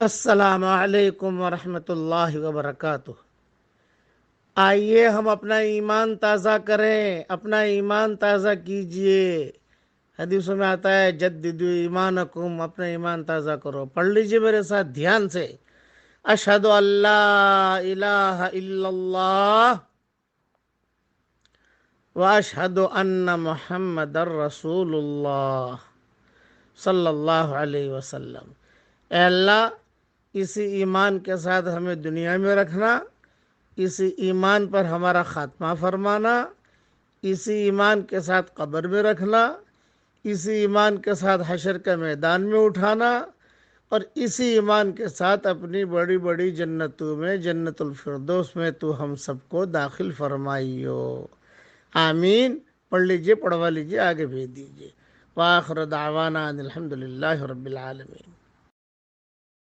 السلام علیکم ورحمۃ اللہ وبرکاتہ۔ آئیے ہم اپنا ایمان تازہ کریں، اپنا ایمان تازہ کیجئے۔ حدیثوں میں آتا ہے جددو ایمانکم، اپنا ایمان تازہ کرو۔ پڑھ لیجئے میرے ساتھ دھیان سے۔ اشہد ان لا الہ الا اللہ واشہد ان محمد رسول اللہ صلی اللہ علیہ وسلم۔ اے اللہ، اسی ایمان کے ساتھ ہمیں دنیا میں رکھنا، اسی ایمان پر ہمارا خاتمہ فرمانا، اسی ایمان کے ساتھ قبر میں رکھنا، اسی ایمان کے ساتھ حشر کے میدان میں اٹھانا، اور اسی ایمان کے ساتھ اپنی بڑی بڑی جنتوں میں، جنت الفردوس میں تو ہم سب کو داخل فرمائیو۔ آمین۔ پڑھ لیجئے، پڑھوا لیجئے، آگے بھیج دیجئے۔ وآخر دعوانا ان الحمدللہ رب العالمین۔